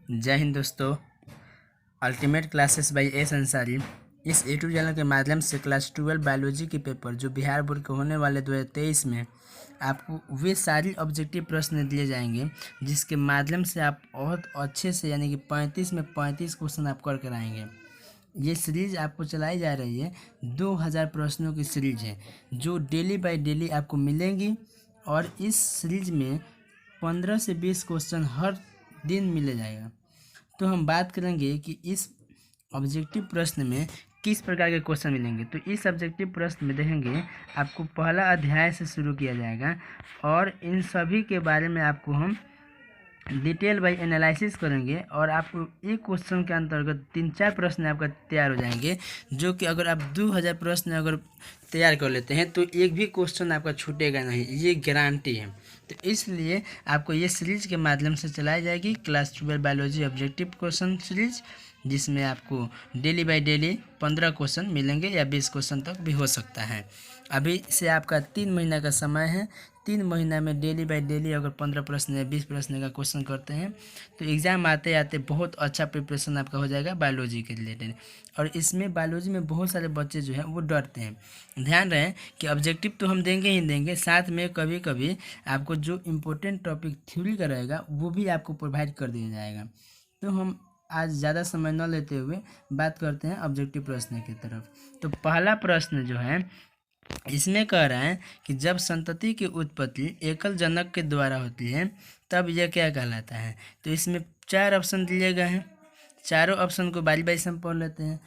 जय हिंद दोस्तों। Ultimate classes by S Ansari इस यूट्यूब चैनल के माध्यम से क्लास 12 बायोलॉजी के पेपर जो बिहार बोर्ड के होने वाले 2023 में आपको वे सारी ऑब्जेक्टिव प्रश्न दिए जाएंगे जिसके माध्यम से आप बहुत अच्छे से यानी कि 35 में 35 क्वेश्चन आप कर आएंगे। ये सीरीज आपको चलाई जा रही है, 2000 प्रश्नों की सीरीज है जो डेली बाय डेली आपको मिलेंगी और इस सीरीज में 15 से 20 क्वेश्चन हर दिन मिले जाएगा। तो हम बात करेंगे कि इस ऑब्जेक्टिव प्रश्न में किस प्रकार के क्वेश्चन मिलेंगे। तो इस ऑब्जेक्टिव प्रश्न में देखेंगे आपको पहला अध्याय से शुरू किया जाएगा और इन सभी के बारे में आपको हम डिटेल बाई एनालिसिस करेंगे और आपको एक क्वेश्चन के अंतर्गत 3-4 प्रश्न आपका तैयार हो जाएंगे, जो कि अगर आप 2000 प्रश्न अगर तैयार कर लेते हैं तो एक भी क्वेश्चन आपका छूटेगा नहीं, ये गारंटी है। तो इसलिए आपको ये सीरीज के माध्यम से चलाई जाएगी class 12 biology objective question series, जिसमें आपको डेली बाय डेली 15 क्वेश्चन मिलेंगे या 20 क्वेश्चन तक भी हो सकता है। अभी से आपका 3 महीना का समय है। 3 महीना में डेली बाय डेली अगर 15 प्रश्न या 20 प्रश्न का क्वेश्चन करते हैं तो एग्ज़ाम आते आते बहुत अच्छा प्रिपरेशन आपका हो जाएगा बायोलॉजी के रिलेटेड। और इसमें बायोलॉजी में बहुत सारे बच्चे जो हैं वो डरते हैं। ध्यान रहे कि ऑब्जेक्टिव तो हम देंगे ही देंगे, साथ में कभी कभी आपको जो इम्पोर्टेंट टॉपिक थ्योरी का रहेगा वो भी आपको प्रोवाइड कर दिया जाएगा। तो हम आज ज़्यादा समय न लेते हुए बात करते हैं ऑब्जेक्टिव प्रश्न की तरफ। तो पहला प्रश्न जो है इसमें कह रहा है कि जब संतति की उत्पत्ति एकल जनक के द्वारा होती है तब यह क्या कहलाता है। तो इसमें 4 ऑप्शन दिए गए हैं, चारों ऑप्शन को बारी बारी से हम पढ़ लेते हैं।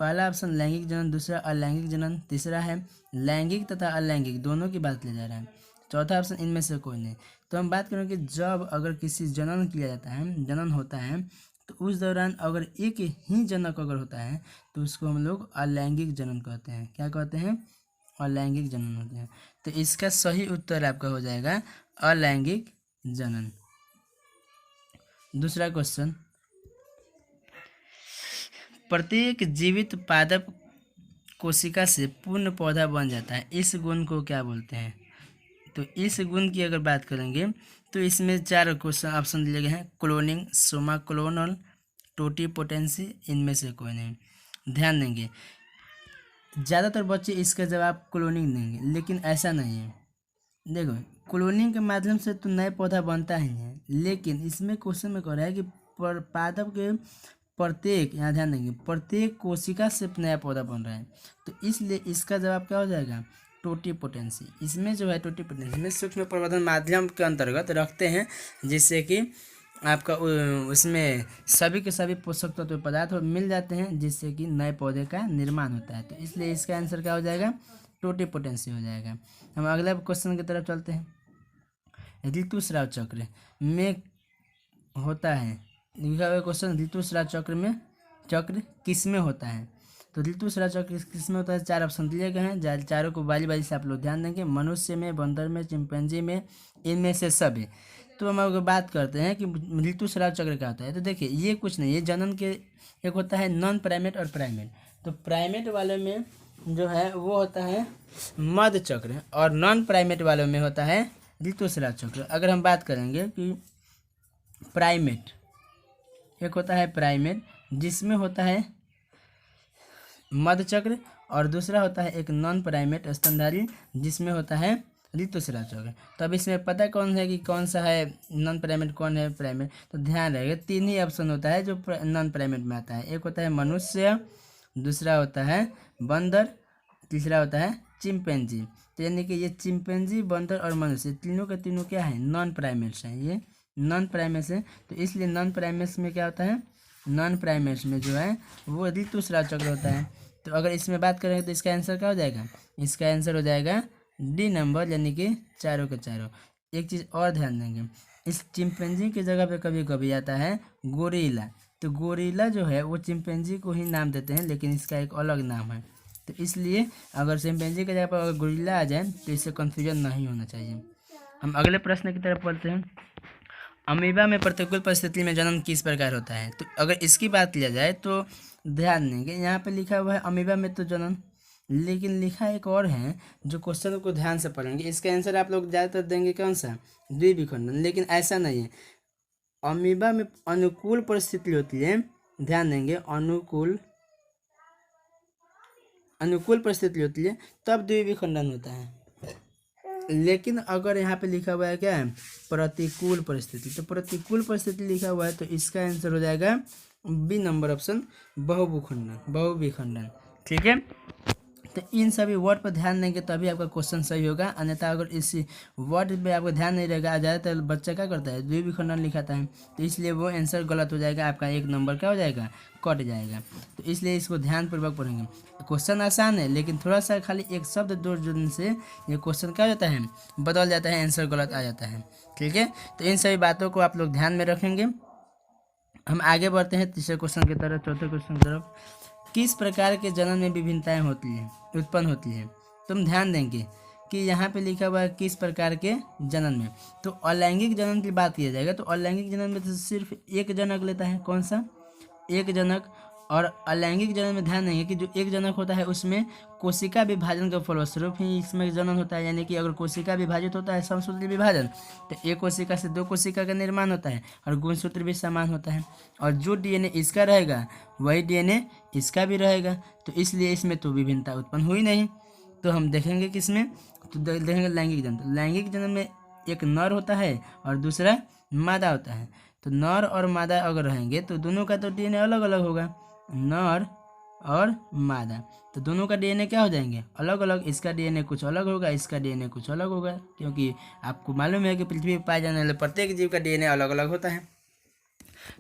पहला ऑप्शन लैंगिक जनन, दूसरा अलैंगिक जनन, तीसरा है लैंगिक तथा अलैंगिक दोनों की बात ले जा रहा है, चौथा ऑप्शन इनमें से कोई नहीं। तो हम बात करेंगे कि जब अगर किसी जनन किया जाता है, जनन होता है, तो उस दौरान अगर एक ही जनक अगर होता है तो उसको हम लोग अलैंगिक जनन कहते हैं। क्या कहते हैं? अलैंगिक जनन होते हैं। तो इसका सही उत्तर आपका हो जाएगा अलैंगिक जनन। दूसरा क्वेश्चन, प्रत्येक जीवित पादप कोशिका से पूर्ण पौधा बन जाता है, इस गुण को क्या बोलते हैं। तो इस गुण की अगर बात करेंगे तो इसमें 4 क्वेश्चन ऑप्शन दिए गए हैं, क्लोनिंग, सोमा क्लोनल, टोटीपोटेंसी, इनमें से कोई नहीं। ध्यान देंगे ज़्यादातर बच्चे इसका जवाब क्लोनिंग देंगे, लेकिन ऐसा नहीं है। देखो क्लोनिंग के माध्यम से तो नए पौधा बनता ही है, लेकिन इसमें क्वेश्चन में कह रहा है कि पादप के प्रत्येक, यहाँ ध्यान देंगे, प्रत्येक कोशिका से नया पौधा बन रहा है। तो इसलिए इसका जवाब क्या हो जाएगा? टोटीपोटेंसी। इसमें जो है टोटीपोटेंसी में सूक्ष्म प्रवर्धन माध्यम के अंतर्गत रखते हैं, जिससे कि आपका उसमें सभी के सभी पोषक तत्व पदार्थ मिल जाते हैं, जिससे कि नए पौधे का निर्माण होता है। तो इसलिए इसका आंसर क्या हो जाएगा? टोटीपोटेंसी हो जाएगा। हम अगला क्वेश्चन की तरफ चलते हैं। ऋतुस्राव चक्र में होता है, लिखा हुआ क्वेश्चन, ऋतुस्राव चक्र में चक्र किस में होता है। तो ऋतुस्राव चक्र किस में होता है? 4 ऑप्शन दिए गए हैं, चारों को बारी बारी से आप लोग ध्यान देंगे। मनुष्य में, बंदर में, चिंपैंजी में, इनमें से सभी। तो हम अगर बात करते हैं कि ऋतुस्राव चक्र क्या होता है, तो देखिए ये कुछ नहीं, ये जनन के एक होता है नॉन प्राइमेट और प्राइमेट। तो प्राइमेट वाले में जो है वो होता है मध्य चक्र और नॉन प्राइमेट वालों में होता है ऋतुस्राव चक्र। अगर हम बात करेंगे कि प्राइमेट, एक होता है प्राइमेट जिसमें होता है मध्य चक्र, और दूसरा होता है एक नॉन प्राइमेट स्तनधारी जिसमें होता है ऋतुस्राव चक्र। तो अब इसमें पता कौन है कि कौन सा है नॉन प्राइमेट, कौन है प्राइमेट। तो ध्यान रहेगा 3 ही ऑप्शन होता है जो नॉन प्राइमेट में आता है। एक होता है मनुष्य, दूसरा होता है बंदर, तीसरा होता है चिंपैंजी। तो यानी कि ये चिंपैंजी, बंदर और मनुष्य तीनों के तीनों क्या है? नॉन प्राइमेट्स हैं, ये नॉन प्राइमेट्स है। तो इसलिए नॉन प्राइमेट्स में क्या होता है? नॉन प्राइमेट्स में जो है वो ऋतुस्राव चक्र होता है। तो अगर इसमें बात करेंगे तो इसका आंसर क्या हो जाएगा? इसका आंसर हो जाएगा डी नंबर, यानी कि चारों के चारों। एक चीज़ और ध्यान देंगे, इस चिंपैंजी की जगह पे कभी कभी आता है गोरिल्ला। तो गोरिल्ला जो है वो चिंपैंजी को ही नाम देते हैं, लेकिन इसका एक अलग नाम है। तो इसलिए अगर चिंपैंजी की जगह पर अगर गोरिल्ला आ जाए तो इससे कन्फ्यूजन नहीं होना चाहिए। हम अगले प्रश्न की तरफ बढ़ते हैं। अमीबा में प्रतिकूल परिस्थिति में जन्म किस प्रकार होता है। तो अगर इसकी बात लिया जाए तो ध्यान देंगे, यहाँ पे लिखा हुआ है अमीबा में तो जन्म, लेकिन लिखा एक और है जो क्वेश्चन को ध्यान से पढ़ेंगे। इसका आंसर आप लोग ज़्यादातर देंगे कौन सा? द्विविखंडन, लेकिन ऐसा नहीं है। अमीबा में अनुकूल परिस्थिति होती है, ध्यान देंगे, अनुकूल परिस्थिति होती है तब द्विविखंडन होता है। लेकिन अगर यहाँ पे लिखा हुआ है क्या है, प्रतिकूल परिस्थिति, तो प्रतिकूल परिस्थिति लिखा हुआ है तो इसका आंसर हो जाएगा बी नंबर ऑप्शन, बहुविखंडन। ठीक है, तो इन सभी वर्ड पर ध्यान देंगे तभी आपका क्वेश्चन सही होगा, अन्यथा अगर इसी वर्ड पे आपका ध्यान नहीं रहेगा, ज़्यादातर बच्चा क्या करता है, द्विविखंडन लिखाता है, तो इसलिए वो आंसर गलत हो जाएगा, आपका एक नंबर क्या हो जाएगा, कट जाएगा। तो इसलिए इसको ध्यानपूर्वक पढ़ेंगे। क्वेश्चन आसान है लेकिन थोड़ा सा खाली एक शब्द दो जुड़ने से ये क्वेश्चन क्या हो जाता है, बदल जाता है, आंसर गलत आ जाता है। ठीक है, तो इन सभी बातों को आप लोग ध्यान में रखेंगे। हम आगे बढ़ते हैं तीसरे क्वेश्चन की तरफ, चौथे क्वेश्चन की तरफ। किस प्रकार के जनन में विभिन्नताएं होती हैं, उत्पन्न होती हैं? तुम ध्यान देंगे कि यहाँ पे लिखा हुआ है किस प्रकार के जनन में, तो अलैंगिक जनन की बात किया जाएगा तो अलैंगिक जनन में तो सिर्फ एक जनक लेता है, कौन सा, एक जनक। और अलैंगिक जनन में ध्यान देंगे कि जो एक जनक होता है उसमें कोशिका विभाजन के फलस्वरूप ही इसमें जनन होता है, यानी कि अगर कोशिका विभाजित होता है समसूत्री विभाजन तो एक कोशिका से दो कोशिका का निर्माण होता है और गुणसूत्र भी समान होता है, और जो डीएनए इसका रहेगा वही डीएनए इसका भी रहेगा, तो इसलिए इसमें तो विभिन्नता उत्पन्न हुई नहीं। तो हम देखेंगे किसमें, तो देखेंगे लैंगिक जनन। तो लैंगिक जनन में एक नर होता है और दूसरा मादा होता है, तो नर और मादा अगर रहेंगे तो दोनों का तो डीएनए अलग अलग होगा, नर और मादा, तो दोनों का डीएनए क्या हो जाएंगे, अलग अलग। इसका डीएनए कुछ अलग होगा, इसका डीएनए कुछ अलग होगा, क्योंकि आपको मालूम है कि पृथ्वी पर पाए जाने वाले प्रत्येक जीव का डीएनए अलग अलग होता है।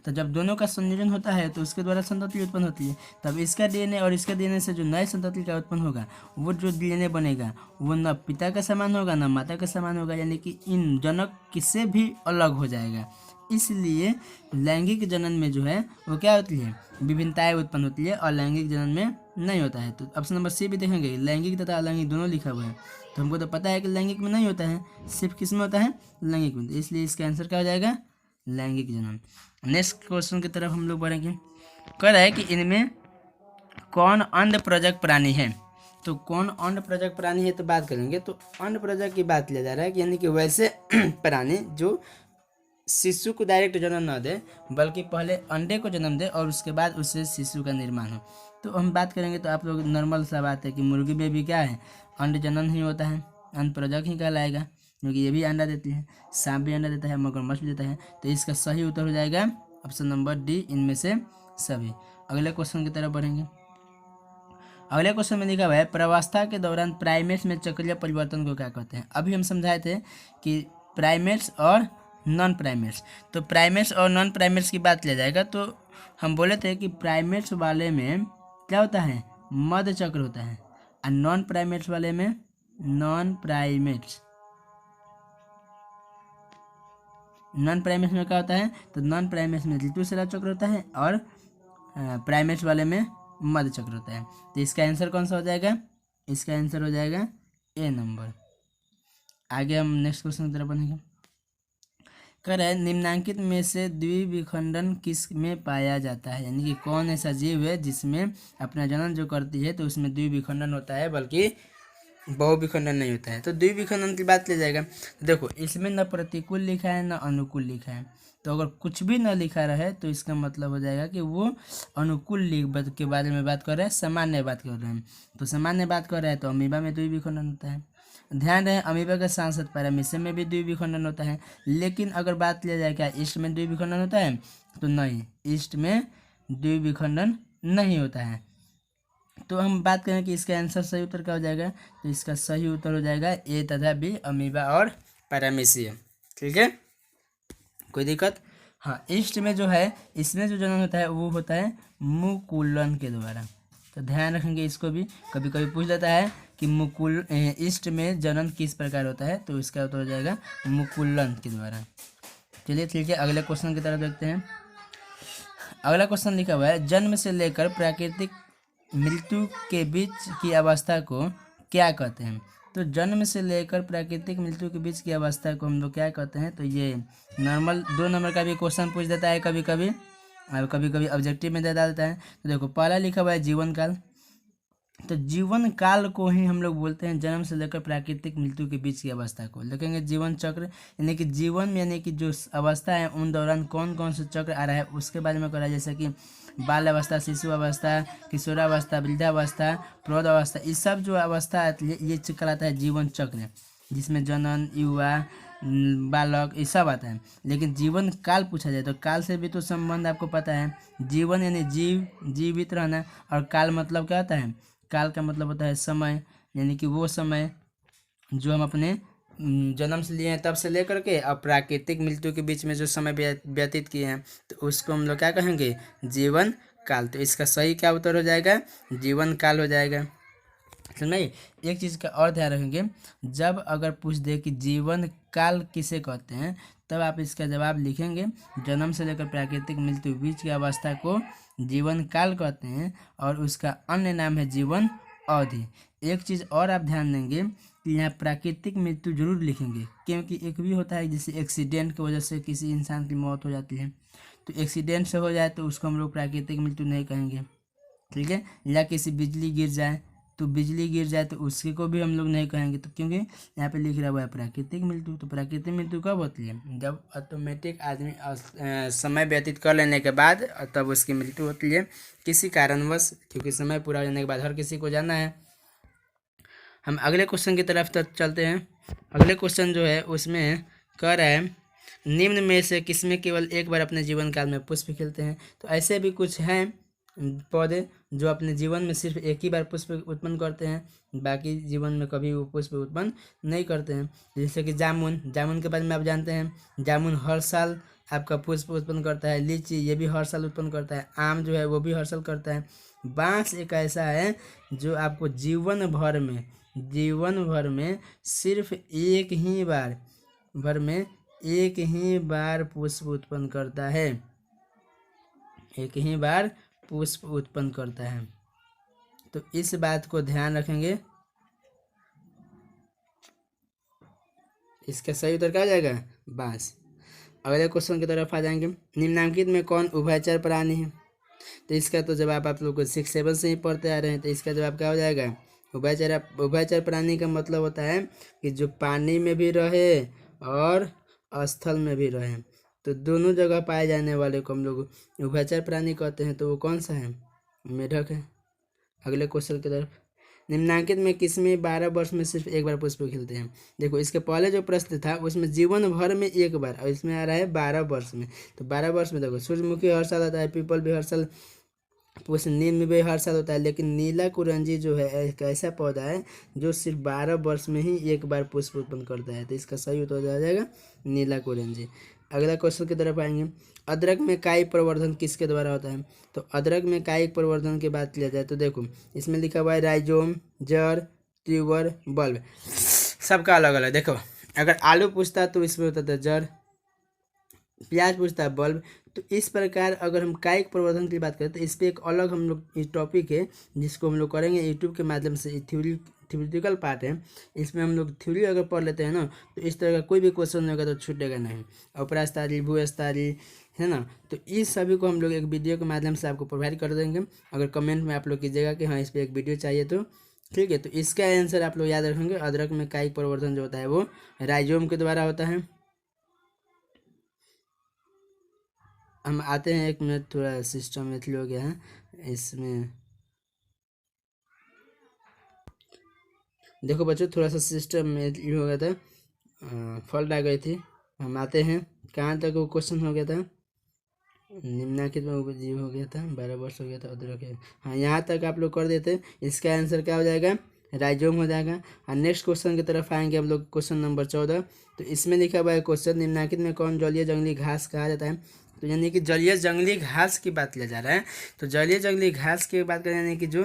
तो जब दोनों का संयोजन होता है तो उसके द्वारा संतति उत्पन्न होती है, तब इसका डीएनए और इसका डीएनए से जो नए संतति का उत्पन्न होगा वो जो डीएनए बनेगा वो न पिता का समान होगा न माता का समान होगा, यानी कि इन जनक किससे भी अलग हो जाएगा। इसलिए लैंगिक जनन में जो है वो क्या होती है, विभिन्नताएं उत्पन्न होती है, और लैंगिक जनन में नहीं होता है। तो ऑप्शन नंबर सी भी देखेंगे, लैंगिक तथा अलैंगिक दोनों लिखा हुआ है, तो हमको तो पता है कि लैंगिक में नहीं होता है, सिर्फ किस में होता है, लैंगिक में, तो इसलिए इसका आंसर क्या हो जाएगा, लैंगिक जनन। नेक्स्ट क्वेश्चन की तरफ हम लोग बढ़ेंगे। कह रहा है कि इनमें कौन अंड प्रजक प्राणी है, तो कौन अंड प्रजक प्राणी है तो बात करेंगे, तो अंड प्रजक की बात किया जा रहा है कि यानी कि वैसे प्राणी जो शिशु को डायरेक्ट जन्म न दे बल्कि पहले अंडे को जन्म दे और उसके बाद उससे शिशु का निर्माण हो। तो हम बात करेंगे तो आप लोग नॉर्मल सा बात है कि मुर्गी में भी क्या है, अंड जनन ही होता है, अंड प्रजक ही कहलाएगा, क्योंकि ये भी अंडा देती है, सांप भी अंडा देता है, मगरमच्छ भी देता है, तो इसका सही उत्तर हो जाएगा ऑप्शन नंबर डी, इनमें से सभी। अगले क्वेश्चन की तरफ बढ़ेंगे। अगले क्वेश्चन में लिखा हुआ है प्रवावस्था के दौरान प्राइमेट्स में चक्रीय परिवर्तन को क्या कहते हैं। अभी हम समझाए थे कि प्राइमेट्स और नॉन प्राइमेट्स, तो प्राइमेट्स और नॉन प्राइमेट्स की बात लिया जाएगा तो हम बोले थे कि प्राइमेट्स वाले में क्या होता है, मध्य चक्र होता है, और नॉन प्राइमेट्स वाले में नॉन प्राइमेट्स में क्या होता है, तो नॉन प्राइमेट्स में ऋतुस्राव चक्र होता है और प्राइमेट्स वाले में मध्य चक्र होता है। तो इसका आंसर कौन सा हो जाएगा, इसका आंसर हो जाएगा ए नंबर। आगे हम नेक्स्ट क्वेश्चन की तरफ बढ़ेंगे। कह रहे हैं निम्नांकित में से द्विविखंडन किस में पाया जाता है, यानी कि कौन ऐसा जीव है जिसमें अपना जनन जो करती है तो उसमें द्विविखंडन होता है बल्कि बहुविखंडन नहीं होता है। तो द्विविखंडन की बात ले जाएगा, तो देखो इसमें न प्रतिकूल लिखा है न अनुकूल लिखा है, तो अगर कुछ भी न लिखा रहे तो इसका मतलब हो जाएगा कि वो अनुकूल के बारे में बात कर रहे हैं, सामान्य बात कर रहे हैं। तो सामान्य बात कर रहे हैं तो अमीबा में द्विविखंडन होता है। ध्यान रहे अमीबा के साथ साथ पैरामीशियम में भी द्विविखंडन होता है, लेकिन अगर बात लिया जाए क्या ईस्ट में द्विविखंडन होता है, तो नहीं, ईस्ट में द्विविखंडन नहीं होता है। तो हम बात करें कि इसका आंसर सही उत्तर क्या हो जाएगा, तो इसका सही उत्तर हो जाएगा ए तथा बी, अमीबा और पैरामीशियम। ठीक है, कोई दिक्कत, हाँ। ईस्ट में जो है इसमें जो जनन होता है वो होता है मुकुलन के द्वारा, तो ध्यान रखेंगे इसको भी, कभी कभी पूछ जाता है कि ईस्ट में जनन किस प्रकार होता है, तो इसका उत्तर हो जाएगा मुकुलन के द्वारा। चलिए ठीक है, अगले क्वेश्चन की तरफ देखते हैं। अगला क्वेश्चन लिखा हुआ है जन्म से लेकर प्राकृतिक मृत्यु के बीच की अवस्था को क्या कहते हैं। तो जन्म से लेकर प्राकृतिक मृत्यु के बीच की अवस्था को हम लोग क्या कहते हैं, तो ये नॉर्मल 2 नंबर का भी क्वेश्चन पूछ देता है कभी कभी, और कभी कभी ऑब्जेक्टिव में दे देता है। तो देखो पहला लिखा हुआ है जीवन काल, तो जीवन काल को ही हम लोग बोलते हैं जन्म से लेकर प्राकृतिक मृत्यु के बीच की अवस्था को। देखेंगे जीवन चक्र यानी कि जीवन में यानी कि जो अवस्था है उन दौरान कौन कौन से चक्र आ रहा है उसके बारे में करा, जैसे कि बाल अवस्था, शिशु अवस्था, किशोरावस्था, वृद्धावस्था, प्रौढ़ अवस्था, ये सब जो अवस्था है ये कहलाता है जीवन चक्र, जिसमें जनन, युवा, बालक, ये सब आता है। लेकिन जीवन काल पूछा जाए तो काल से भी तो संबंध आपको पता है। जीवन यानी जीवित रहना, और काल मतलब क्या होता है? काल का मतलब होता है समय, यानी कि वो समय जो हम अपने जन्म से लिए हैं तब से लेकर के अब प्राकृतिक मृत्यु के बीच में जो समय व्यतीत किए हैं तो उसको हम लोग क्या कहेंगे? जीवन काल। तो इसका सही क्या उत्तर हो जाएगा? जीवन काल हो जाएगा। समझ में? एक चीज़ का और ध्यान रखेंगे, जब अगर पूछ दे कि जीवन काल किसे कहते हैं तब आप इसका जवाब लिखेंगे जन्म से लेकर प्राकृतिक मृत्यु बीच की अवस्था को जीवन काल कहते हैं, और उसका अन्य नाम है जीवन अवधि। एक चीज़ और आप ध्यान देंगे कि यहाँ प्राकृतिक मृत्यु जरूर लिखेंगे, क्योंकि एक भी होता है जैसे एक्सीडेंट की वजह से किसी इंसान की मौत हो जाती है, तो एक्सीडेंट से हो जाए तो उसको हम लोग प्राकृतिक मृत्यु नहीं कहेंगे, ठीक है। या किसी बिजली गिर जाए तो उसके को भी हम लोग नहीं कहेंगे, तो क्योंकि यहाँ पे लिख रहा हुआ है प्राकृतिक मृत्यु। तो प्राकृतिक मृत्यु कब होती है? जब ऑटोमेटिक आदमी समय व्यतीत कर लेने के बाद तब उसकी मृत्यु होती है किसी कारणवश, क्योंकि समय पूरा हो जाने के बाद हर किसी को जाना है। हम अगले क्वेश्चन की तरफ चलते हैं। अगले क्वेश्चन जो है उसमें कह रहा है निम्न में से किसमें केवल एक बार अपने जीवन काल में पुष्प खिलते हैं? तो ऐसे भी कुछ हैं पौधे जो अपने जीवन में सिर्फ एक ही बार पुष्प उत्पन्न करते हैं, बाकी जीवन में कभी वो पुष्प उत्पन्न नहीं करते हैं। जैसे कि जामुन के बारे में आप जानते हैं, जामुन हर साल आपका पुष्प उत्पन्न करता है। लीची ये भी हर साल उत्पन्न करता है। आम जो है वो भी हर साल करता है। बांस एक ऐसा है जो आपको जीवन भर में सिर्फ एक ही बार पुष्प उत्पन्न करता है, एक ही बार पुष्प उत्पन्न करता है। तो इस बात को ध्यान रखेंगे। इसका सही उत्तर क्या हो जाएगा? बांस। अगले क्वेश्चन की तरफ आ जाएंगे। निम्नलिखित में कौन उभयचर प्राणी है? तो इसका तो जवाब आप लोग को 6-7 से ही पढ़ते आ रहे हैं। तो इसका जवाब क्या हो जाएगा? उभयचर प्राणी का मतलब होता है कि जो पानी में भी रहे और स्थल में भी रहे, तो दोनों जगह पाए जाने वाले को हम लोग उभयचर प्राणी कहते हैं। तो वो कौन सा है? मेढक है। अगले क्वेश्चन की तरफ, निम्नलिखित में किसमें 12 वर्ष में सिर्फ एक बार पुष्प खिलते हैं? देखो इसके पहले जो प्रश्न था उसमें जीवन भर में एक बार, और इसमें आ रहा है 12 वर्ष में। तो 12 वर्ष में देखो सूर्यमुखी हर साल आता है, पीपल भी हर साल, नीम भी हर साल होता है, लेकिन नीला कुरंजी जो है एक ऐसा पौधा है जो सिर्फ 12 वर्ष में ही एक बार पुष्प उत्पन्न करता है। तो इसका सही उत्तर हो जाएगा नीला कुरंजी। अगला क्वेश्चन की तरफ आएंगे। अदरक में कायिक प्रवर्धन किसके द्वारा होता है? तो अदरक में कायिक प्रवर्धन की बात किया जाए तो देखो इसमें लिखा हुआ है राइजोम, जड़, ट्यूबर, बल्ब, सबका अलग अलग। देखो अगर आलू पूछता तो इसमें होता था जड़, प्याज पूछता है बल्ब। तो इस प्रकार अगर हम कायिक प्रवर्धन की बात करें तो इस पर एक अलग हम लोग टॉपिक है जिसको हम लोग करेंगे यूट्यूब के माध्यम से। थ्योरिटिकल पार्ट है, इसमें हम लोग थ्योरी अगर पढ़ लेते हैं ना तो इस तरह का कोई भी क्वेश्चन होगा तो छूटेगा नहीं। अपरास्तारी, भूस्तारी है ना, तो इस सभी को हम लोग एक वीडियो के माध्यम से आपको प्रोवाइड कर देंगे। अगर कमेंट में आप लोग कीजिएगा कि हाँ इस पर एक वीडियो चाहिए तो ठीक है। तो इसका आंसर आप लोग याद रखेंगे, अदरक में कायिक प्रवर्धन जो होता है वो राइजोम के द्वारा होता है। हम आते हैं, 1 मिनट, थोड़ा सिस्टम में हो गया है इसमें। देखो बच्चों थोड़ा सा सिस्टम में हो गया था, फॉल्ट आ गई थी। हम आते हैं कहाँ तक वो क्वेश्चन हो गया था, निम्नलिखित में जीव हो गया था, 12 वर्ष हो गया था अदरक है। हाँ यहाँ तक आप लोग कर देते, इसका आंसर क्या हो जाएगा? राइजोम हो जाएगा। और नेक्स्ट क्वेश्चन की तरफ आएंगे हम लोग, क्वेश्चन नंबर 14। तो इसमें लिखा हुआ है क्वेश्चन निम्नलिखित में कौन जलीय जंगली घास कहा जाता है? तो यानी कि जलीय जंगली घास की बात किया जा रहा है। तो जलीय जंगली घास की बात करें यानी कि जो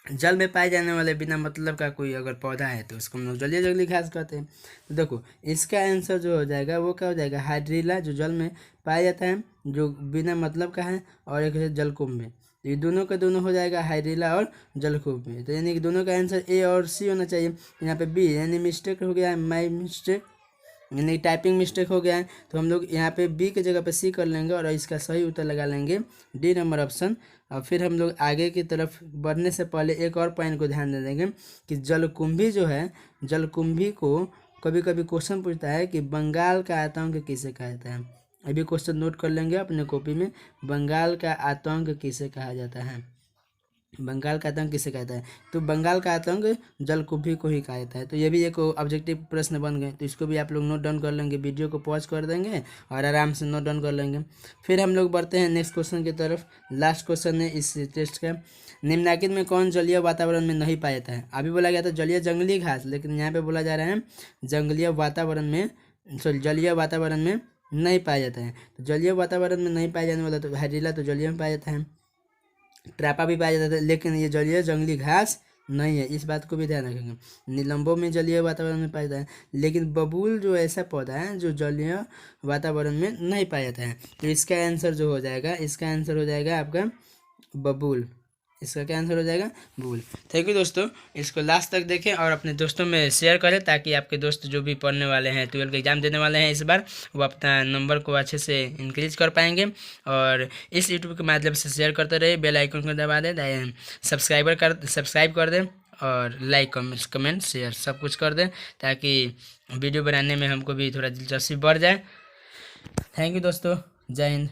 जल में पाए जाने वाले बिना मतलब का कोई अगर पौधा है तो उसको हम लोग जलीय जंगली घास कहते हैं। तो देखो इसका आंसर जो हो जाएगा वो क्या हो जाएगा? हाइड्रीला, जो जल में पाया जाता है, जो बिना मतलब का है, और एक है जलकुंभ में। तो ये दोनों का दोनों हो जाएगा हाइड्रीला और जलकुंभ में। तो यानी कि दोनों का आंसर ए और सी होना चाहिए। यहाँ पे बी यानी मिस्टेक हो गया है, माई मिस्टेक। यानी टाइपिंग मिस्टेक हो गया है, तो हम लोग यहाँ पे बी की जगह पे सी कर लेंगे और इसका सही उत्तर लगा लेंगे डी नंबर ऑप्शन। और फिर हम लोग आगे की तरफ बढ़ने से पहले एक और पॉइंट को ध्यान दे देंगे कि जलकुंभी जो है, जलकुंभी को कभी कभी क्वेश्चन पूछता है कि बंगाल का आतंक किसे कहता है। अभी क्वेश्चन नोट कर लेंगे अपने कॉपी में, बंगाल का आतंक किसे कहा जाता है, बंगाल का आतंक किसे कहता है। तो बंगाल का आतंक जलकुंभी को ही कहा जाता है। तो ये भी एक ऑब्जेक्टिव प्रश्न बन गए, तो इसको भी आप लोग नोट डाउन कर लेंगे, वीडियो को पॉज कर देंगे और आराम से नोट डाउन कर लेंगे। फिर हम लोग बढ़ते हैं नेक्स्ट क्वेश्चन की तरफ। लास्ट क्वेश्चन है इस टेस्ट का, निम्नलिखित में कौन जलीय वातावरण में नहीं पाया जाता है। अभी बोला गया था जलीय जंगली घास, लेकिन यहाँ पे बोला जा रहा है जंगलीय वातावरण में, सॉरी जलीय वातावरण में नहीं पाया जाता है। तो जलीय वातावरण में नहीं पाया जाने वाला तो हाइड्रिला तो जलीय में पाया जाता है, ट्रापा भी पाया जाता है, लेकिन ये जलीय जंगली घास नहीं है, इस बात को भी ध्यान रखेंगे। नीलंबों में जलीय वातावरण में पाया जाता है, लेकिन बबूल जो ऐसा पौधा है जो जलीय वातावरण में नहीं पाया जाता है। तो इसका आंसर जो हो जाएगा, इसका आंसर हो जाएगा आपका बबूल। इसका क्या आंसर हो जाएगा, बबूल। थैंक यू दोस्तों, इसको लास्ट तक देखें और अपने दोस्तों में शेयर करें ताकि आपके दोस्त जो भी पढ़ने वाले हैं, 12 का एग्जाम देने वाले हैं इस बार, वो अपना नंबर को अच्छे से इंक्रीज कर पाएंगे। और इस यूट्यूब के माध्यम से शेयर करते रहिए, बेल आइकन को दबा दें, सब्सक्राइब कर दें और लाइक कमेंट शेयर सब कुछ कर दें ताकि वीडियो बनाने में हमको भी थोड़ा दिलचस्पी बढ़ जाए। थैंक यू दोस्तों, जय हिंद।